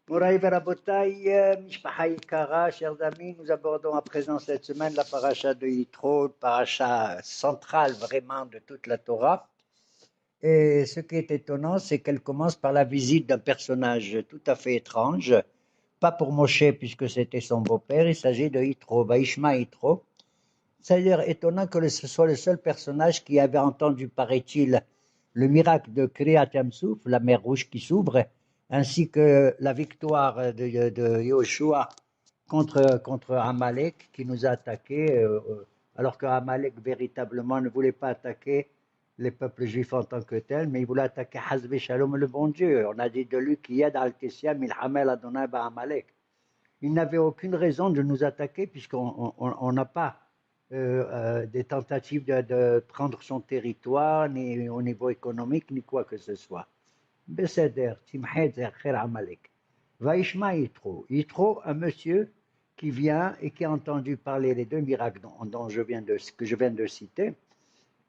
Moraï Verabotaï, Mishpaha Ikara, chers amis, nous abordons à présent cette semaine la paracha de Yitro, paracha centrale vraiment de toute la Torah. Et ce qui est étonnant, c'est qu'elle commence par la visite d'un personnage tout à fait étrange, pas pour Moshe puisque c'était son beau-père, il s'agit de Yitro, Vaishma Yitro. C'est-à-dire étonnant que ce soit le seul personnage qui avait entendu, paraît-il, le miracle de Kriyat Yamsouf, la mer Rouge qui s'ouvre, ainsi que la victoire de Yoshua contre Amalek qui nous a attaqués, alors qu'Amalek véritablement ne voulait pas attaquer les peuples juifs en tant que tels, mais il voulait attaquer Hazvé Shalom, le bon Dieu. On a dit de lui qu'il y a dans Al-Tessia, Milhamel Adonai Amalek. Il n'avait aucune raison de nous attaquer puisqu'on n'a pas des tentatives de prendre son territoire, ni au niveau économique, ni quoi que ce soit. Beseder, Timhed, Kher Amalek. Vaishma Yitro. Yitro, un monsieur qui vient et qui a entendu parler des deux miracles que je viens de citer,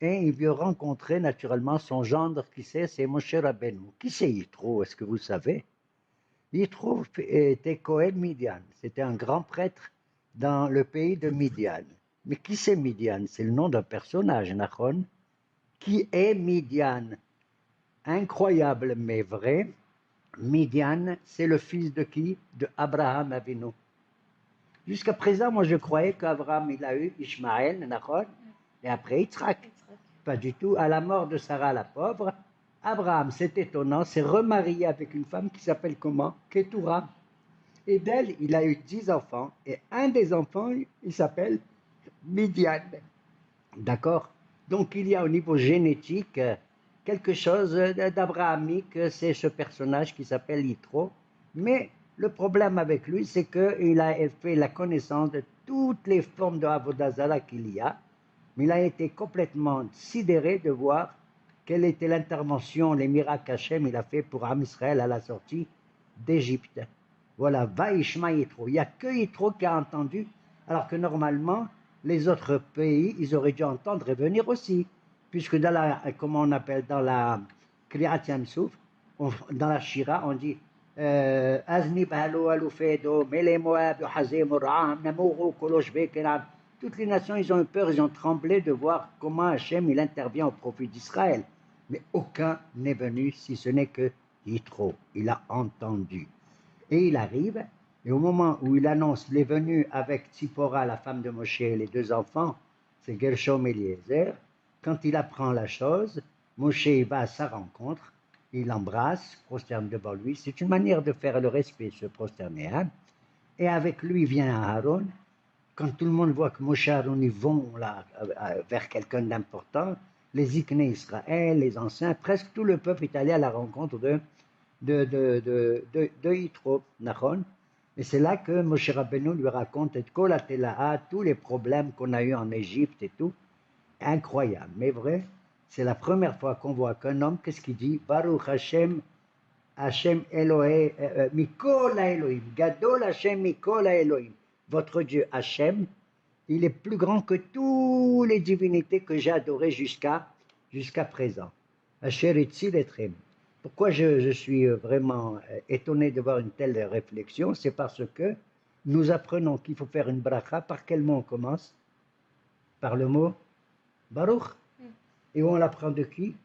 et il veut rencontrer naturellement son gendre, qui c'est Moshe Rabbeinu. Qui c'est Yitro, est-ce que vous savez? Yitro était Kohen Midian, c'était un grand prêtre dans le pays de Midian. Mais qui c'est Midian? C'est le nom d'un personnage, Nachon. Qui est Midian? Incroyable mais vrai, Midian, c'est le fils de qui? De Abraham Avinu. Jusqu'à présent, moi je croyais qu'Abraham il a eu Ishmaël, Nachon, et après Yitzhak. Pas du tout. À la mort de Sarah la pauvre, Abraham, c'est étonnant, s'est remarié avec une femme qui s'appelle comment? Ketura. Et d'elle, il a eu 10 enfants. Et un des enfants, il s'appelle Midian. D'accord? Donc il y a au niveau génétique quelque chose d'abrahamique, c'est ce personnage qui s'appelle Yitro. Mais le problème avec lui, c'est qu'il a fait la connaissance de toutes les formes de Avodazara qu'il y a, mais il a été complètement sidéré de voir quelle était l'intervention, les miracles qu'Hachem il a fait pour Am Israël à la sortie d'Égypte. Voilà, Vaishma Yitro. Il n'y a que Yitro qui a entendu, alors que normalement, les autres pays, ils auraient dû entendre et venir aussi. Puisque dans la, comment on appelle, dans la Kriyat Yamsouf, dans la Shira, on dit Azni Bahalo Alufedo, Mele Moab, Hazem Ram, Namouro, Kolosh Bekenam. Toutes les nations, ils ont eu peur, ils ont tremblé de voir comment Hachem il intervient au profit d'Israël. Mais aucun n'est venu, si ce n'est que Yitro. Il a entendu. Et il arrive, et au moment où il annonce les venues avec Tzipora, la femme de Moshe, et les deux enfants, c'est Gershom et Eliezer, quand il apprend la chose, Moshe va à sa rencontre, il l'embrasse, prosterne devant lui. C'est une manière de faire le respect, se prosterner. Hein? Et avec lui vient Aaron. Quand tout le monde voit que Moshe et Aaron ils vont là, vers quelqu'un d'important, les Ikné Israël, les anciens, presque tout le peuple est allé à la rencontre de Yitro, Nachon. Et c'est là que Moshe Rabbeinu lui raconte tous les problèmes qu'on a eu en Égypte et tout. Incroyable, mais vrai. C'est la première fois qu'on voit qu'un homme, qu'est-ce qu'il dit? Baruch Hashem, Hashem Elohim, Mikol Elohim, Gadol Hashem Mikol Elohim. Votre Dieu Hashem, il est plus grand que toutes les divinités que j'ai adorées jusqu'à présent. Asher Etzil Etrem. Pourquoi je suis vraiment étonné de voir une telle réflexion? C'est parce que nous apprenons qu'il faut faire une bracha. Par quel mot on commence? Par le mot Baruch. Et on l'apprend de qui?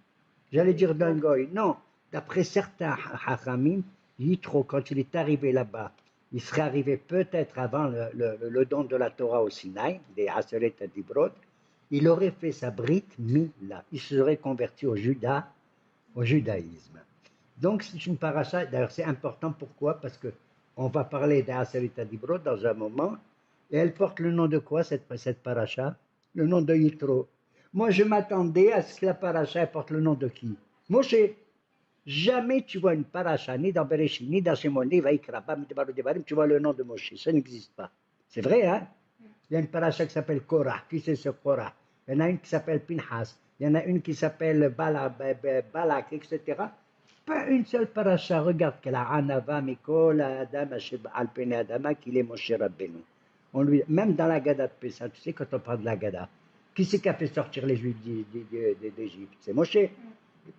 J'allais dire d'un goy. Non, d'après certains hachamim, Yitro, quand il est arrivé là-bas, il serait arrivé peut-être avant le don de la Torah au Sinaï, des Haseret Dibrot, il aurait fait sa brite Mila. Il se serait converti au judaïsme. Donc c'est une paracha, d'ailleurs c'est important, pourquoi? Parce qu'on va parler des Haseret Dibrot dans un moment, et elle porte le nom de quoi cette paracha? Le nom de Yitro. Moi, je m'attendais à ce que la paracha porte le nom de qui? Moshe. Jamais tu vois une paracha, ni dans Bereshit, ni dans Shemot, ni Vaikra, tu vois le nom de Moshe. Ça n'existe pas. C'est vrai, hein? Il y a une paracha qui s'appelle Korah. Qui c'est ce Korah? Il y en a une qui s'appelle Pinhas. Il y en a une qui s'appelle Balak, etc. Pas une seule paracha. Regarde qu'elle a Anava, Mikol, Adam, Alpene Adama, qu'il est Moshe Rabbeinu. Même dans la Gada de Pessah, tu sais, quand on parle de la Gada, qui c'est qui a fait sortir les Juifs d'Égypte? C'est Moshe.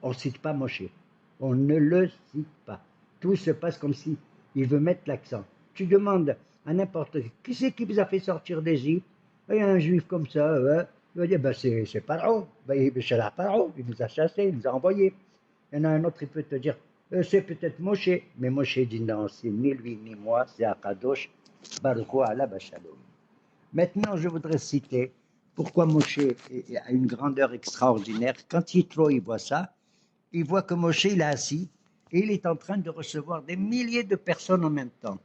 On ne cite pas Moshe. On ne le cite pas. Tout se passe comme si Il veut mettre l'accent. Tu demandes à n'importe qui c'est qui vous a fait sortir d'Égypte. Il y a un juif comme ça, ouais. Il va dire, ben c'est Paro. Ben, c'est la Paro, il nous a chassés, il nous a envoyés. Il y en a un autre, il peut te dire, c'est peut-être Moshe. Mais Moshe dit non, c'est ni lui ni moi, c'est Akadosh, Baruch Hu ala Bashalom. Maintenant, je voudrais citer pourquoi Moshe a une grandeur extraordinaire. Quand Yitro il voit ça, il voit que Moshe il est assis et il est en train de recevoir des milliers de personnes en même temps.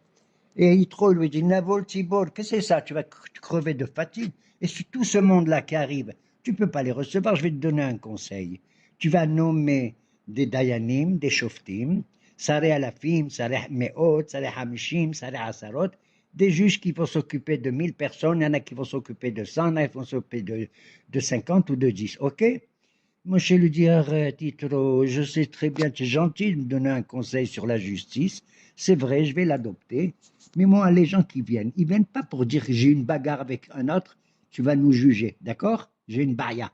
Et Yitro lui dit, Navol Tibor, qu'est-ce que c'est ça? Tu vas crever de fatigue. Et tout ce monde-là qui arrive, tu ne peux pas les recevoir, je vais te donner un conseil. Tu vas nommer des Dayanim, des Shoftim, Sareh Alafim, Sareh Meot, Sareh Hamishim, Sareh Asarot, des juges qui vont s'occuper de 1000 personnes, il y en a qui vont s'occuper de 100, il y en a qui vont s'occuper de 50 ou de 10, ok? Moshe lui dit, arrête, Yitro, je sais très bien, tu es gentil de me donner un conseil sur la justice, c'est vrai, je vais l'adopter, mais moi, les gens qui viennent, ils viennent pas pour dire que j'ai une bagarre avec un autre, tu vas nous juger, d'accord? J'ai une baïa.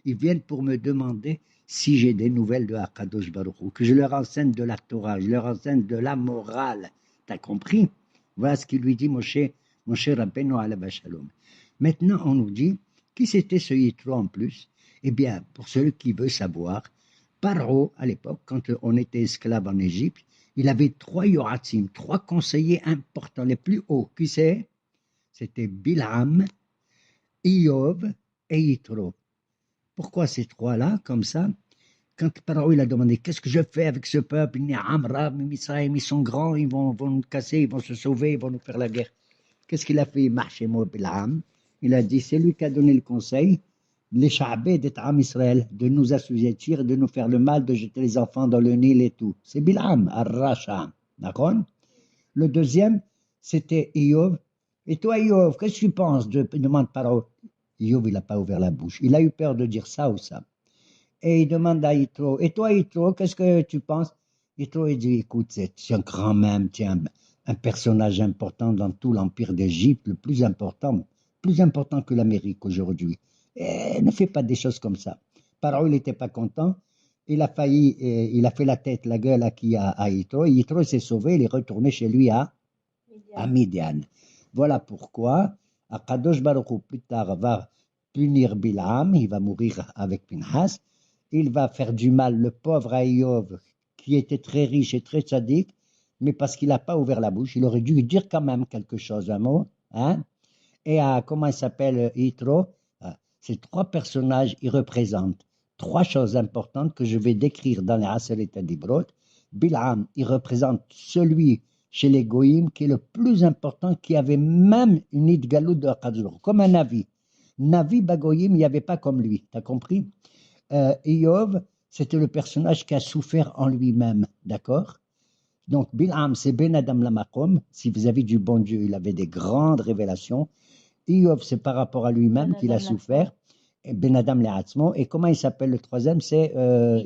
Ils viennent pour me demander si j'ai des nouvelles de Akadosh Baruch Hu, que je leur enseigne de la Torah, je leur enseigne de la morale. T'as compris? Voilà ce qu'il lui dit Moshe Rabbeinu alav shalom. Maintenant, on nous dit, qui c'était ce Yitro en plus? Eh bien, pour celui qui veut savoir, Paro, à l'époque, quand on était esclave en Égypte, il avait 3 yoratzim, 3 conseillers importants, les plus hauts. Qui c'est? C'était Bilham, Iyov et Yitro. Pourquoi ces 3-là, comme ça? Quand Paro il a demandé, qu'est-ce que je fais avec ce peuple? Ils sont grands, ils vont nous casser, ils vont se sauver, ils vont nous faire la guerre. Qu'est-ce qu'il a fait, Mahshemo Bilham? Il a dit, c'est lui qui a donné le conseil, les Sha'abé d'être Am Israël, de nous assujettir, de nous faire le mal, de jeter les enfants dans le Nil et tout. C'est Bilham, Ar-Rasha. D'accord? Le deuxième, c'était Iyov. Et toi, Iyov, qu'est-ce que tu penses? Demande Paro. Iyov, il n'a pas ouvert la bouche. Il a eu peur de dire ça ou ça. Et il demande à Yitro, et toi, Yitro, qu'est-ce que tu penses? Yitro, il dit, écoute, c'est un grand même, c'est un personnage important dans tout l'empire d'Égypte, le plus important que l'Amérique aujourd'hui. Et ne fais pas des choses comme ça. Paro, il n'était pas content. Il a failli, il a fait la tête, la gueule à Yitro. Yitro s'est sauvé, il est retourné chez lui à Midian. Voilà pourquoi Akadosh Baruch Hu plus tard va punir Bilam, il va mourir avec Pinhas. Il va faire du mal, le pauvre Aïov, qui était très riche et très sadique, mais parce qu'il n'a pas ouvert la bouche, il aurait dû dire quand même quelque chose, un mot. Hein? Et comment il s'appelle Yitro? Ces 3 personnages, ils représentent 3 choses importantes que je vais décrire dans les Aseret Dibrot. Bilham, il représente celui chez les Goïm qui est le plus important, qui avait même une idgalout de Akadosh, comme un Navi. Navi Bagoïm, il n'y avait pas comme lui, tu as compris? Iyov, c'était le personnage qui a souffert en lui-même, d'accord? Donc, Bilham, c'est Ben Adam Lamakom. Si vous avez du bon Dieu, il avait des grandes révélations. Iyov, c'est par rapport à lui-même qu'il a souffert. Et Ben Adam Le'atzmo. Et comment il s'appelle le troisième? C'est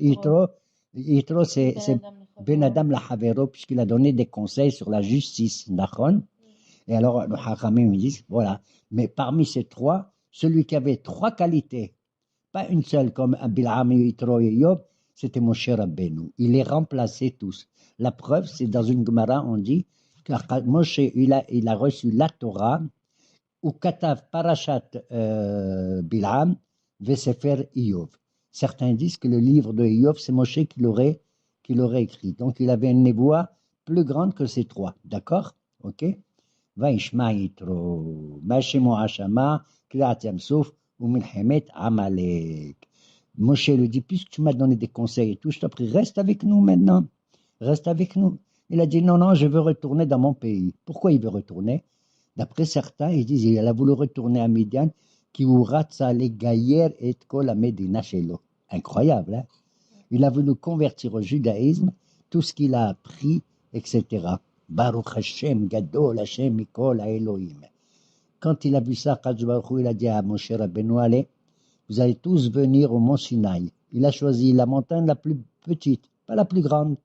Yitro. Yitro, c'est Ben Adam Lahavero, puisqu'il a donné des conseils sur la justice, d'accord? Et alors, le Hachamim, ils disent, voilà. Mais parmi ces 3, celui qui avait 3 qualités, pas une seule comme Bilham, Yitro et Iyov, c'était Moshe Rabbeinu. Il les remplaçait tous. La preuve, c'est dans une Gemara, on dit que Moshe, il a reçu la Torah, ou Katav Parashat Bilham, Vesefer Iyov. Certains disent que le livre de Iyov, c'est Moshe qui l'aurait écrit. Donc il avait une névoie plus grande que ces 3. D'accord? Ok? Vaishma Yitro, Mashemo Hashama, Kriat Yamsouf, Umilhemet Amalek. Moshe lui dit, puisque tu m'as donné des conseils et tout, je t'en prie, reste avec nous maintenant. Reste avec nous. Il a dit, non, je veux retourner dans mon pays. Pourquoi il veut retourner? D'après certains, ils disent, il a voulu retourner à Midian, qui uratza le gayer et kol medina shelo. Incroyable, hein? Il a voulu convertir au judaïsme tout ce qu'il a appris, etc. Baruch Hashem, Gadol Hashem, Mikol Elohim. Quand il a vu ça, il a dit à Moshe Rabbeinu, allez, vous allez tous venir au mont Sinaï. Il a choisi la montagne la plus petite, pas la plus grande.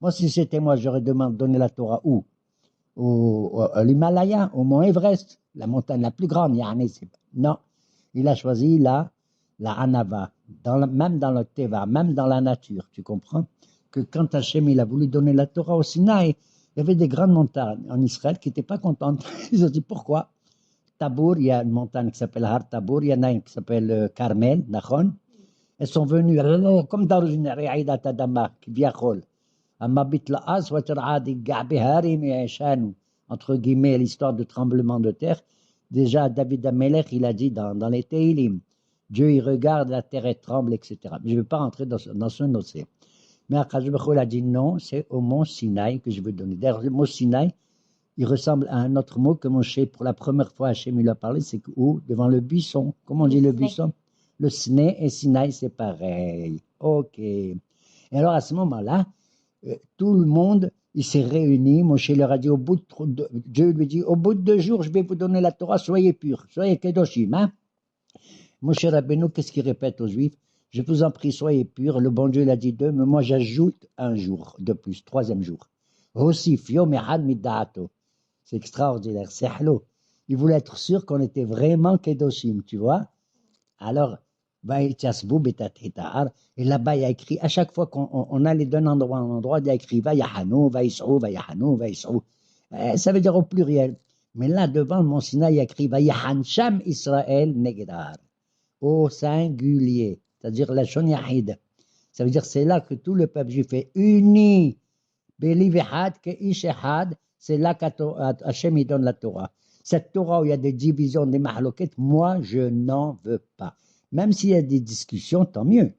Moi, si c'était moi, j'aurais donné la Torah où? À l'Himalaya, au mont Everest, la montagne la plus grande. Non, il a choisi la Hanava, même dans le Teva, même dans la nature. Tu comprends? Que quand Hachem il a voulu donner la Torah au Sinaï, Il y avait des grandes montagnes en Israël qui n'étaient pas contentes. Ils ont dit pourquoi? Tabour, il y a une montagne qui s'appelle Har Tabour, il y en a une qui s'appelle Carmel, Nachon. Elles sont venues, comme dans une Riaïda Tadama, qui vient entre guillemets, l'histoire de tremblement de terre. Déjà, David Amelech, il a dit dans les Teilim, Dieu, il regarde, la terre et tremble, etc. Mais je ne vais pas rentrer dans ce dossier. Mais Akash Baruch a dit non, c'est au mont Sinaï que je veux donner. D'ailleurs, le mot Sinaï, il ressemble à un autre mot que Moshe, pour la première fois, Hachem, il a parlé, c'est où? Devant le buisson. Comment on dit le buisson? Le Sné et Sinaï, c'est pareil. Ok. Et alors, à ce moment-là, tout le monde, il s'est réuni. Moshe leur a dit, Dieu lui dit, au bout de 2 jours, je vais vous donner la Torah, soyez purs, soyez kedoshim. Hein? Moshe Rabbeinu, qu'est-ce qu'il répète aux Juifs? Je vous en prie, soyez purs. Le bon Dieu l'a dit 2, mais moi j'ajoute un jour de plus, 3e jour. Rossif, yom echad midaato. C'est extraordinaire, c'est hallo. Il voulait être sûr qu'on était vraiment kedoshim, tu vois. Alors, et là-bas, il y a écrit, à chaque fois qu'on allait d'un endroit à un endroit, il y a écrit Vayahanu, Vaïsrou, Vayahanu, Vaïsrou. Ça veut dire au pluriel. Mais là, devant le mont Sinaï, il y a écrit Vayahansham Israël Negedar, au singulier, c'est-à-dire la Shon Yahid. Ça veut dire c'est là que tout le peuple juif est uni. Beliv Ehad, Keish Ehad, c'est là qu'Hachem il donne la Torah. Cette Torah où il y a des divisions, des mahloquettes, moi, je n'en veux pas. Même s'il y a des discussions, tant mieux.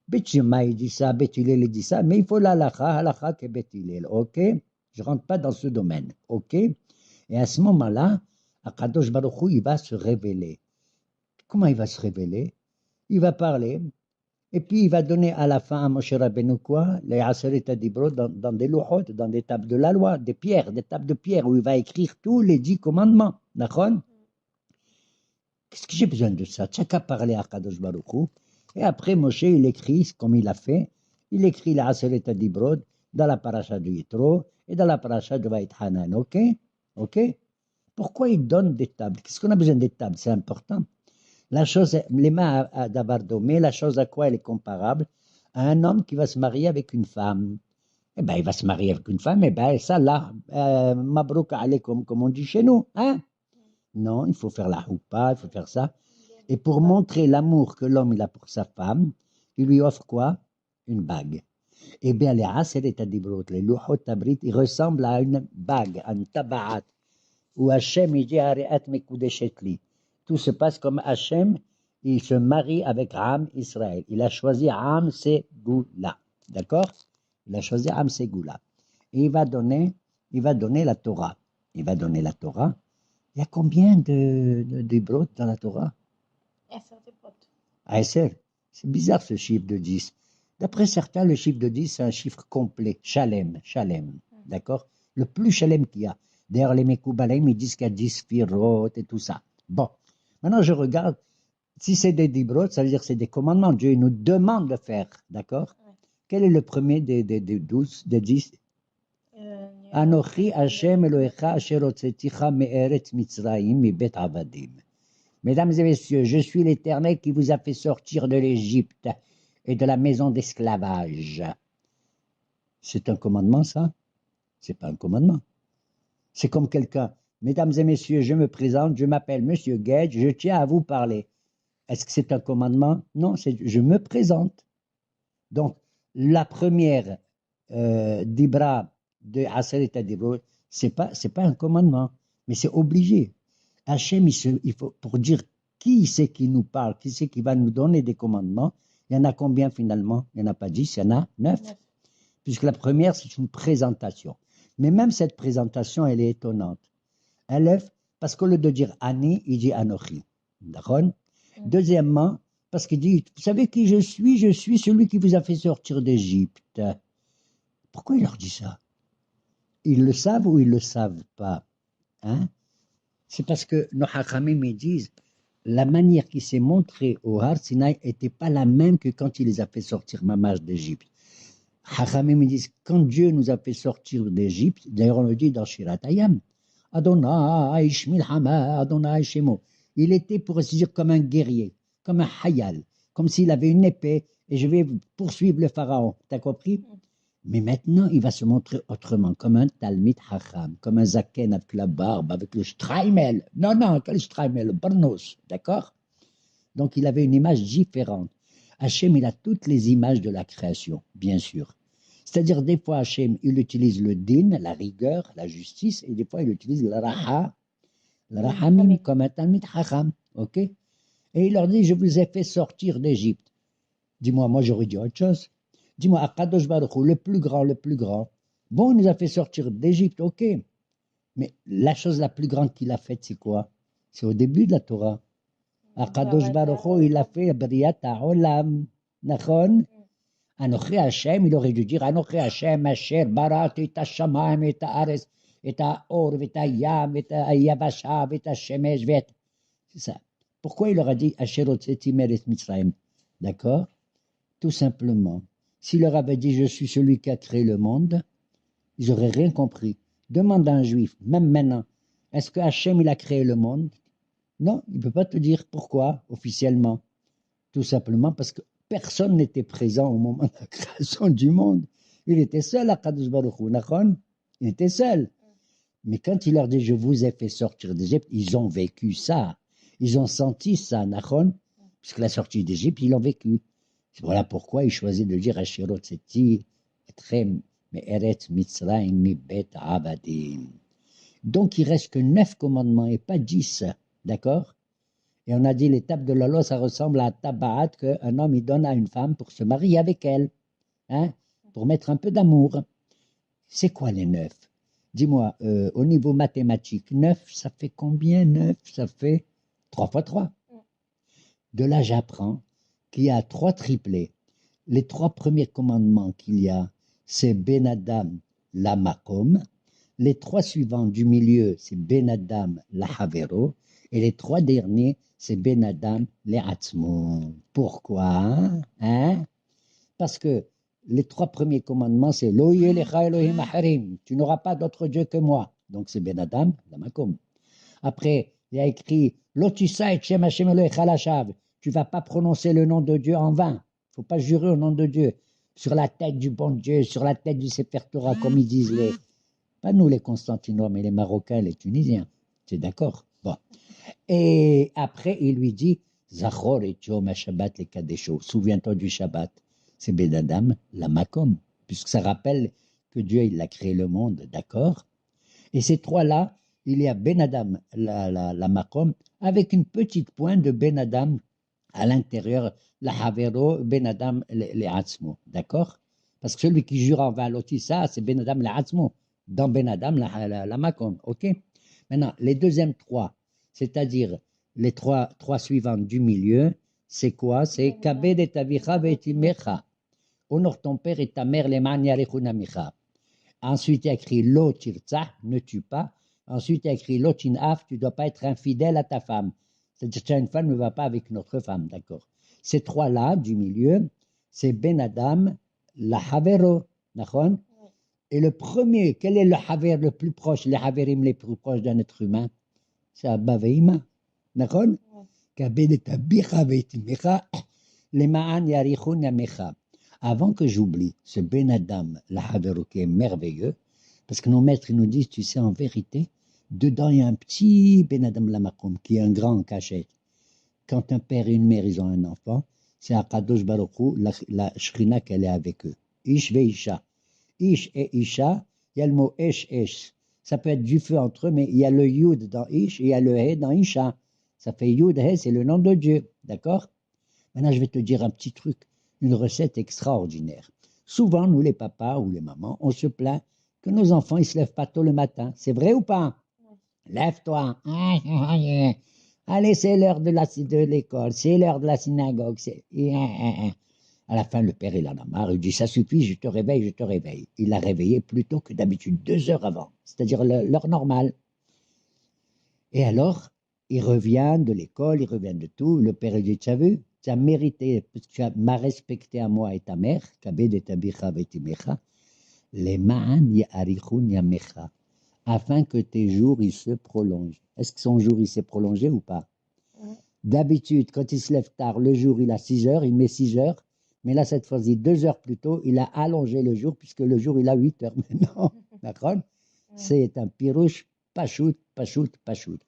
Betchima, il dit ça, Bethilel, il dit ça, mais il faut l'halakha que Bethilel, ok? Je ne rentre pas dans ce domaine, ok? Et à ce moment-là, Akadosh Baruch Hu, il va se révéler. Comment il va se révéler? Il va parler, et puis il va donner à la fin à Moshe Rabbeinu quoi? Les Aseret Adibrot dans des louchot, dans des tables de la loi, des tables de pierre, où il va écrire tous les 10 commandements. D'accord? Qu'est-ce que j'ai besoin de ça? Tu n'as qu'à parler à Kadosh Baruch Hu. Et après, Moshe, il écrit, comme il a fait, il écrit les Aseret Adibrot dans la paracha de Yitro et dans la paracha de Vaït Hanan. Ok? Ok? Pourquoi il donne des tables? Qu'est-ce qu'on a besoin des tables? C'est important. La chose, les mains à Davardomé, la chose à quoi elle est comparable? À un homme qui va se marier avec une femme. Eh bien, il va se marier avec une femme, eh bien, ça là, mabrouk alaykoum, comme on dit chez nous. Hein? Non, il faut faire la houpa, il faut faire ça. Et pour montrer l'amour que l'homme il a pour sa femme, il lui offre quoi? Une bague. Eh bien, les Aseret Adibrot, les Luchot Tabrit, ils ressemblent à une bague, à une tabaat, où Hachem, il dit, Ariat Mekudeshet li. Tout se passe comme Hachem, il se marie avec Am Israël. Il a choisi Am Segula. D'accord? Il a choisi Am Segula. Et il va donner la Torah. Il va donner la Torah. Il y a combien de brotes dans la Torah? 10. C'est bizarre ce chiffre de 10. D'après certains, le chiffre de 10, c'est un chiffre complet. Shalem. D'accord? Le plus shalem qu'il y a. D'ailleurs, les Mekoubalem, ils disent qu'il y a 10 firot et tout ça. Bon. Maintenant, je regarde. Si c'est des dibrot, ça veut dire que c'est des commandements. Dieu nous demande de faire. D'accord? Quel est le premier des 12, des 10? Anochi Hashem Elohecha asher hotzeticha me'eretz Mitzrayim mibet avadim. Mesdames et messieurs, je suis l'Éternel qui vous a fait sortir de l'Égypte et de la maison d'esclavage. C'est un commandement, ça? C'est pas un commandement. C'est comme quelqu'un. Mesdames et messieurs, je me présente, je m'appelle Monsieur Gage, je tiens à vous parler. Est-ce que c'est un commandement? Non, je me présente. Donc, la première d'Ibra de Aseret Adibrot, c'est pas un commandement, mais c'est obligé. Hachem, il faut, pour dire qui c'est qui nous parle, qui c'est qui va nous donner des commandements, il y en a combien finalement? Il n'y en a pas 10, il y en a 9. Puisque la première, c'est une présentation. Mais même cette présentation, elle est étonnante. Parce qu'au lieu de dire Ani, il dit Anochi. D'accord? Deuxièmement, parce qu'il dit, vous savez qui je suis celui qui vous a fait sortir d'Égypte. Pourquoi il leur dit ça? Ils le savent ou ils ne le savent pas? Hein? C'est parce que nos Hachamim me disent, la manière qui s'est montrée au Har Sinaï n'était pas la même que quand il les a fait sortir Mamash d'Égypte. Hachamim me disent, quand Dieu nous a fait sortir d'Égypte, d'ailleurs on le dit dans Shirat Hayam, Adonai Ishmil Hama, Adonai Shemo. Il était, pour ainsi dire, comme un guerrier, comme un hayal, comme s'il avait une épée et je vais poursuivre le pharaon. T'as compris? Mais maintenant, il va se montrer autrement, comme un Talmid Hacham, comme un Zaken avec la barbe, avec le Streimel. Non, non, quel Streimel, le Barnos, d'accord? Donc, il avait une image différente. Hachem, il a toutes les images de la création, bien sûr. C'est-à-dire, des fois, Hachem, il utilise le din, la rigueur, la justice, et des fois, il utilise le rahamim, comme un Talmid Hacham, ok? Et il leur dit, je vous ai fait sortir d'Égypte. Dis-moi, moi j'aurais dit autre chose. Dis-moi, Akadosh Baruch Hu, le plus grand, le plus grand. Bon, il nous a fait sortir d'Égypte, ok. Mais la chose la plus grande qu'il a faite, c'est quoi? C'est au début de la Torah. Akadosh Baruch Hu, il a fait Briat Ha'olam. Nachon? Anochi Hashem, il aurait dû dire Anochi Hashem, Asher, Barat, et Hashamayim, et Haaretz, et Haor, et Hayam, et Hayavasha, et Hashemesh, c'est ça. Pourquoi il leur a dit Asher Otzeti Meretz Mitzrayim? D'accord? Tout simplement. S'il leur avait dit je suis celui qui a créé le monde, ils n'auraient rien compris. Demande à un juif, même maintenant, est-ce que Hachem il a créé le monde? Non, il ne peut pas te dire pourquoi officiellement. Tout simplement parce que personne n'était présent au moment de la création du monde. Il était seul à Kadosh Baruch Hu, Nachon? Il était seul. Mais quand il leur dit je vous ai fait sortir d'Égypte, ils ont vécu ça. Ils ont senti ça, Nachon? Puisque la sortie d'Égypte, ils l'ont vécu. Voilà pourquoi il choisit de dire Asherot Seti, Etrem, Me'eretz Mitzrayim, Mibet Avadim. Donc il reste que 9 commandements et pas 10, d'accord? Et on a dit l'étape de la loi, ça ressemble à Tabaat qu'un homme il donne à une femme pour se marier avec elle, hein, pour mettre un peu d'amour. C'est quoi les 9? Dis-moi, au niveau mathématique, 9, ça fait combien? 9, ça fait 3 fois 3. De là, j'apprends qu'il y a 3 triplés. Les 3 premiers commandements qu'il y a, c'est Ben Adam, la Makom. Les 3 suivants du milieu, c'est Ben Adam, la Havero. Et les 3 derniers, c'est Ben Adam, les Atzmo. Pourquoi? Hein? Parce que les 3 premiers commandements, c'est Lo yelecha Elohim acharim. Tu n'auras pas d'autre Dieu que moi. Donc c'est Ben Adam, la Makom. Après, il y a écrit Lotisa et Shem Hashem Elohecha lashav. Tu ne vas pas prononcer le nom de Dieu en vain. Il ne faut pas jurer au nom de Dieu. Sur la tête du bon Dieu, sur la tête du Sefer Torah, comme ils disent les. Pas nous les Constantinois, mais les Marocains, les Tunisiens. C'est d'accord? Bon. Et après, il lui dit Zachor et Yom Shabbat les Kadesho. Souviens-toi du Shabbat. C'est Ben Adam, la Makom. Puisque ça rappelle que Dieu, il a créé le monde, d'accord? Et ces 3-là, il y a Ben Adam, la Makom, avec une petite pointe de Ben Adam à l'intérieur, la Havero, Ben Adam, les Atzmo, d'accord? Parce que celui qui jure en vain l'otissa, c'est Ben Adam, les Atzmo, dans Ben Adam, la Makom, ok? Maintenant, les deuxièmes 3, c'est-à-dire les 3 suivants du milieu, c'est quoi? C'est Kabed et Avicha ve'etimecha. Honore ton père et ta mère, les man yarechunamicha. Ensuite, il y a écrit Lo tirtza, ne tue pas. Ensuite, il y a écrit Lo tinaf, tu ne dois pas être infidèle à ta femme. C'est-à-dire que une femme ne va pas avec une autre femme, d'accord? Ces 3-là, du milieu, c'est Ben Adam, la Havero, d'accord? Et le premier, quel est le Haver le plus proche, les Haverim les plus proches d'un être humain? C'est Abba Veima, d'accord? Kabed et Abicha ve'etimecha, les ma'an yarichun yamecha. Avant que j'oublie ce Ben Adam, la Havero qui est merveilleux, parce que nos maîtres ils nous disent, tu sais, en vérité, dedans il y a un petit Ben Adam Lamakoum qui est un grand en cachette. Quand un père et une mère ils ont un enfant, c'est Akadosh Baruch Hu, la Shrina qu'elle est avec eux. Ish ve Isha. Ish et Isha, il y a le mot Esh. Ça peut être du feu entre eux, mais il y a le Yud dans Ish et il y a le He dans Isha. Ça fait Yud, He, c'est le nom de Dieu. D'accord? Maintenant, je vais te dire un petit truc, une recette extraordinaire. Souvent, nous, les papas ou les mamans, on se plaint que nos enfants, ils ne se lèvent pas tôt le matin. C'est vrai ou pas? Lève-toi. Allez, c'est l'heure de l'école, c'est l'heure de la synagogue. À la fin, le père, il en a marre. Il dit, ça suffit, je te réveille. Il l'a réveillé plus tôt que d'habitude, 2 heures avant, c'est-à-dire l'heure normale. Et alors, il revient de l'école, il revient de tout. Le père, il dit, tu as vu? Tu as mérité, parce que tu m'as respecté à moi et ta mère, Kabed et Abicha ve'etimecha, les ma'an ya'arichun yamecha, afin que tes jours, ils se prolongent. Est-ce que son jour, il s'est prolongé ou pas? D'habitude, quand il se lève tard, le jour, il a 6 heures, il met 6 heures. Mais là, cette fois-ci, 2 heures plus tôt, il a allongé le jour, puisque le jour, il a 8 heures maintenant. D'accord? C'est un pirouche, pachout, pachout, pachout.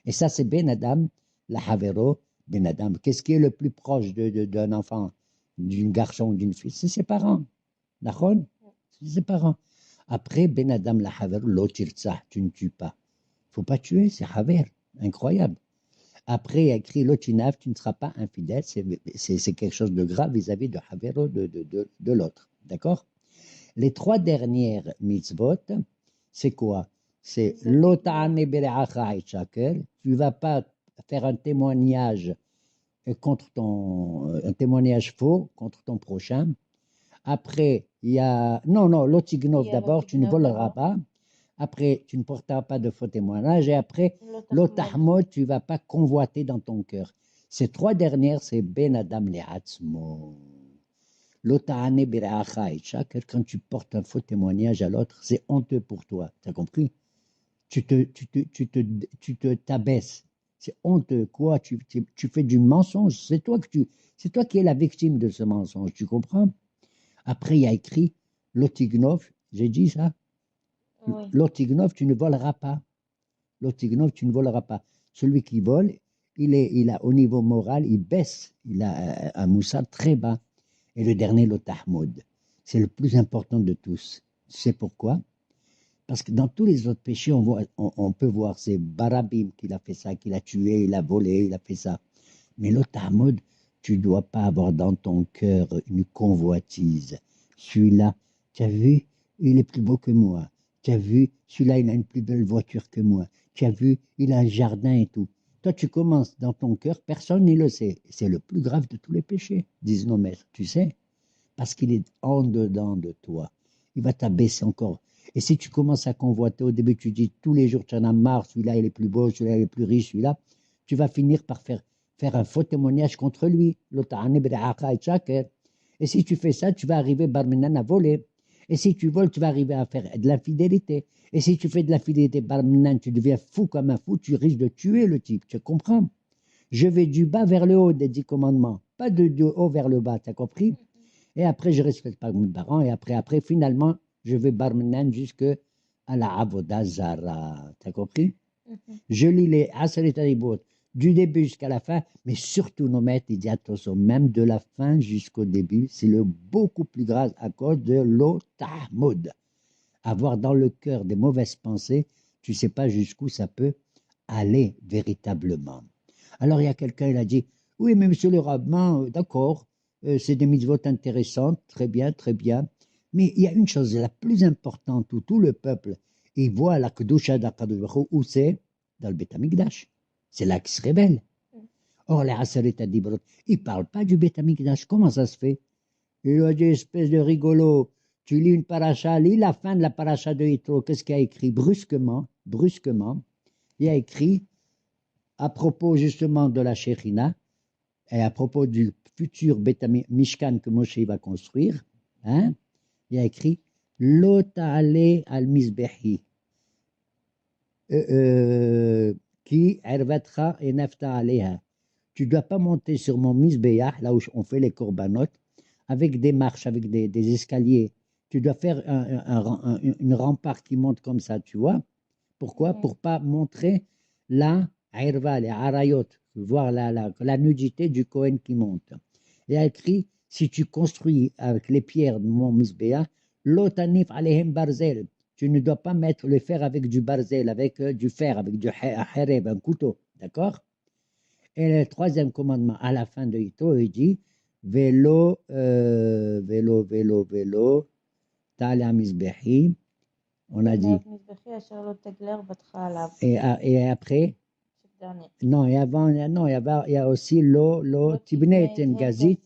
Et ça, c'est Ben Adam, la Havero, Ben Adam. Qu'est-ce qui est le plus proche d'un enfant, d'un garçon ou d'une fille? C'est ses parents. D'accord? C'est ses parents. Après, Ben Adam, la Havero, l'otirtsa, tu ne tues pas. Il ne faut pas tuer, c'est Haver. Incroyable. Après, il y a écrit l'otinav, tu ne seras pas infidèle. C'est quelque chose de grave vis-à-vis de Havero, de l'autre. D'accord? Les 3 dernières mitzvot, c'est quoi? C'est l'ota'ane bere'acha et shaker. Tu ne vas pas faire un témoignage un témoignage faux contre ton prochain. Après, il y a, non, l'otignov d'abord, tu ne voleras pas. Après, tu ne porteras pas de faux témoignages. Et après, l'otahmod, tu ne vas pas convoiter dans ton cœur. Ces 3 dernières, c'est ben adam le'atzmo. L'ota'ane bere'acha et shaker, quand tu portes un faux témoignage à l'autre, c'est honteux pour toi. Tu as compris? Tu te t'abaisses. C'est honteux. Quoi? Tu fais du mensonge. C'est toi qui es la victime de ce mensonge. Tu comprends? Après, il y a écrit l'otignov. J'ai dit ça? Oui. L'otignov, tu ne voleras pas. L'otignov, tu ne voleras pas. Celui qui vole, il a au niveau moral, il baisse. Il a un moussard très bas. Et le dernier, l'otahmoud. C'est le plus important de tous. Tu sais pourquoi? Parce que dans tous les autres péchés, on peut voir, c'est Barabim qu'il a fait ça, qu'il a tué, il a volé, il a fait ça. Mais l'Otamod, tu ne dois pas avoir dans ton cœur une convoitise. Celui-là, tu as vu, il est plus beau que moi. Tu as vu, celui-là, il a une plus belle voiture que moi. Tu as vu, il a un jardin et tout. Toi, tu commences dans ton cœur, personne ne le sait. C'est le plus grave de tous les péchés, disent nos maîtres, tu sais, parce qu'il est en dedans de toi. Il va t'abaisser encore. Et si tu commences à convoiter, au début, tu dis tous les jours, tu en as marre, celui-là, il est plus beau, celui-là, il est plus riche, celui-là, tu vas finir par faire un faux témoignage contre lui. Et si tu fais ça, tu vas arriver, Barminan, à voler. Et si tu voles, tu vas arriver à faire de l'infidélité. Et si tu fais de l'infidélité, Barminan, tu deviens fou comme un fou, tu risques de tuer le type. Tu comprends? Je vais du bas vers le haut des 10 commandements, pas de haut vers le bas, tu as compris? Et après, je ne respecte pas mes parents. Et après, finalement, je vais barmenan jusque à la Avodah Zara. Tu as compris? Je lis les Aseret Haribot du début jusqu'à la fin, mais surtout nos maîtres, ils disent attention, même de la fin jusqu'au début, c'est le beaucoup plus grave à cause de l'Otahmod. Avoir dans le cœur des mauvaises pensées, tu ne sais pas jusqu'où ça peut aller véritablement. Alors il y a quelqu'un, il a dit, oui, mais monsieur le rabbin, d'accord, c'est des mitzvot intéressantes, très bien, mais il y a une chose la plus importante où tout le peuple, il voit la Kedusha d'Akadosh Baruch Hu, où c'est? Dans le Beth Amikdash. C'est là qu'il se révèle. Or, les Aseret Adibrot, ils ne parlent pas du Beth Amikdash. Comment ça se fait? Il a dit, espèce de rigolo, tu lis une paracha, lis la fin de la paracha de Yitro, qu'est-ce qu'il y a écrit? Brusquement, il y a écrit, à propos justement de la Shekhinah, et à propos du futur Mishkan que Moshe va construire, hein, il y a écrit Lo ta'ale al mizbehi qui ervatra et nafta aleha. Tu ne dois pas monter sur mon mizbeah, là où on fait les korbanot, avec des marches, avec des escaliers. Tu dois faire une rempart qui monte comme ça, tu vois. Pourquoi? Pour ne pas montrer la irva, les arayot, voir la nudité du Kohen qui monte. Il a écrit, si tu construis avec les pierres de mon misbéa, lotanif alehem barzel, tu ne dois pas mettre le fer avec du barzel, avec du fer, avec du hereb, un couteau, d'accord? Et le 3e commandement, à la fin de Ito, il dit, vélo, tala misbehi, on a dit. Et après? Non, et avant, non, il y a aussi l'eau tibnet en gazit.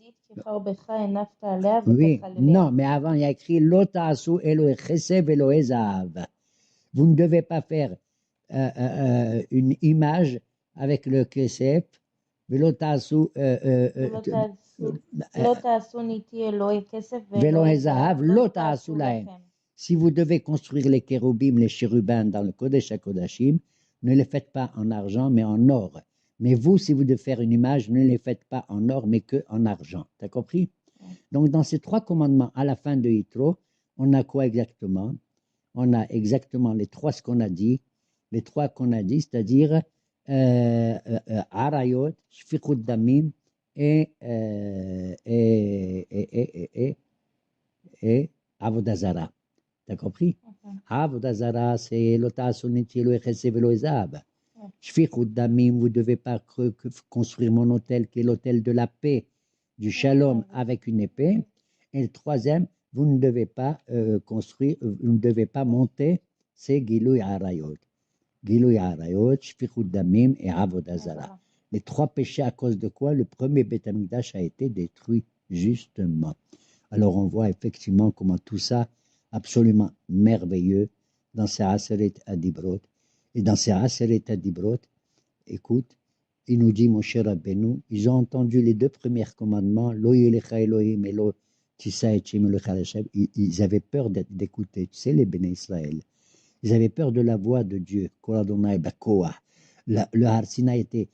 Oui, non, mais avant, il y a écrit l'eau ta'asu elo chesed velo ezav. Vous ne devez pas faire une image avec le kesef, velo ta'asu velo ezav, l'eau ta'asu lahem. Si vous devez construire les chérubim, les chérubins dans le Kodesh HaKodashim, ne les faites pas en argent, mais en or. Mais vous, si vous devez faire une image, ne les faites pas en or, mais qu'en argent. Tu as compris? Donc, dans ces 3 commandements, à la fin de Yitro, on a quoi exactement? On a exactement les 3, ce qu'on a dit, les 3 qu'on a dit, c'est-à-dire Arayot, Shfiqut Damim et Avodah Zarah. T'as compris? Avodah Zarah, c'est l'otasuniti lo echese velo ezab. Shfiqut Damim, vous ne devez pas construire mon hôtel, qui est l'hôtel de la paix, du shalom avec une épée. Et le 3e, vous ne devez pas construire, vous ne devez pas monter, c'est Gilui Arayot. Gilui Arayot, Shfiqut Damim et Avodah Zarah. Les 3 péchés à cause de quoi le premier Beth Amikdash a été détruit, justement. Alors on voit effectivement comment tout ça, absolument merveilleux, dans ces Aseret Adibrot. Et dans ces Aseret Adibrot, écoute, il nous dit, mon cher Rabbeinu, ils ont entendu les 2 premiers commandements, Lo Yelecha Elohim et Lo Tisa Etchim Elocha Hashem. Ils avaient peur d'écouter, tu sais, les Béné Israël. Ils avaient peur de la voix de Dieu. Kol Adonai Bakoa. Le Har Sinaï était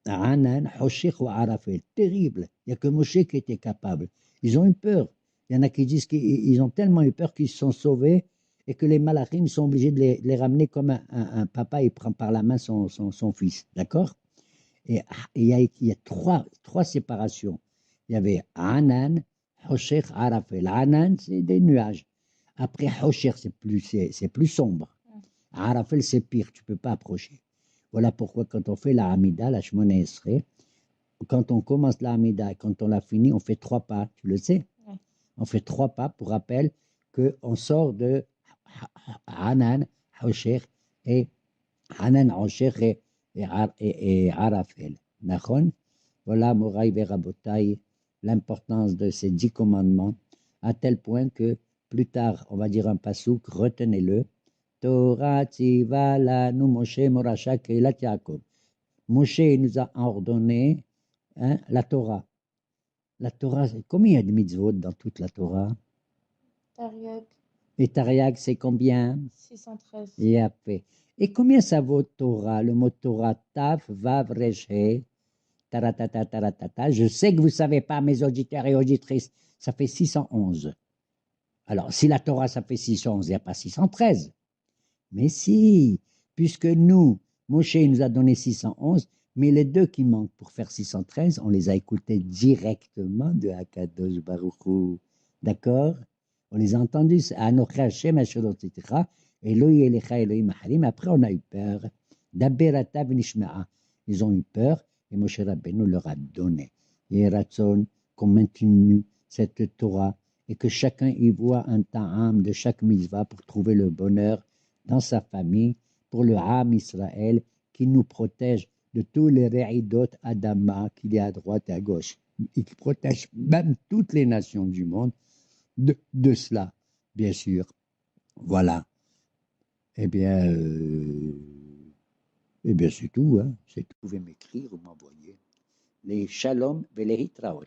Anan, Hoshech ou Arafel. Terrible. Il n'y a que Moshe qui était capable. Ils ont eu peur. Il y en a qui disent qu'ils ont tellement eu peur qu'ils se sont sauvés et que les malachim sont obligés de les ramener comme un papa, il prend par la main son fils. D'accord? Et il y a trois séparations. Il y avait Anan, Hoshech, Arafel. Anan, c'est des nuages. Après, Hoshech, c'est plus sombre. Arafel, c'est pire, tu ne peux pas approcher. Voilà pourquoi quand on fait la Hamida, la Shemona Esrei, quand on commence la Hamida et quand on l'a fini, on fait 3 pas, tu le sais? On fait 3 pas pour rappel qu'on sort de Hanan, Hoshech et Hanan, Hoshech et Arafel. Nachon? Voilà, Moraï Verabotaï, l'importance de ces 10 commandements, à tel point que plus tard, on va dire un pasouk, retenez-le. Torah tziva lanu Moshe Morasha Keilat Yaakov. Moshe nous a ordonné la Torah. La Torah, combien il y a de mitzvot dans toute la Torah? Tariag. Et Tariag, c'est combien? 613. Et combien ça vaut Torah? Le mot Torah, Taf, Vav, Resh, He, taratata, taratata. Je sais que vous ne savez pas, mes auditeurs et auditrices, ça fait 611. Alors, si la Torah, ça fait 611, il n'y a pas 613. Mais si, puisque nous, Moshe nous a donné 611, mais les 2 qui manquent pour faire 613, on les a écoutés directement de Hakadosh Baruch Hu. D'accord? On les a entendus, Anochi Hashem Asherotitcha, Eloi Elecha Elohim Aharim. Après, on a eu peur. Daberata v'nishma'a. Ils ont eu peur et Moshe Rabbeinu leur a donné. Et Ratson, qu'on maintenue cette Torah et que chacun y voit un ta'am de chaque mitzvah pour trouver le bonheur dans sa famille, pour le Ham Israël, qui nous protège de tous les Re'idot Adama qu'il y a à droite et à gauche, et qui protège même toutes les nations du monde de cela, bien sûr. Voilà. Eh bien, c'est tout. Hein. Vous pouvez m'écrire ou m'envoyer. Les Shalom et les Hitraot.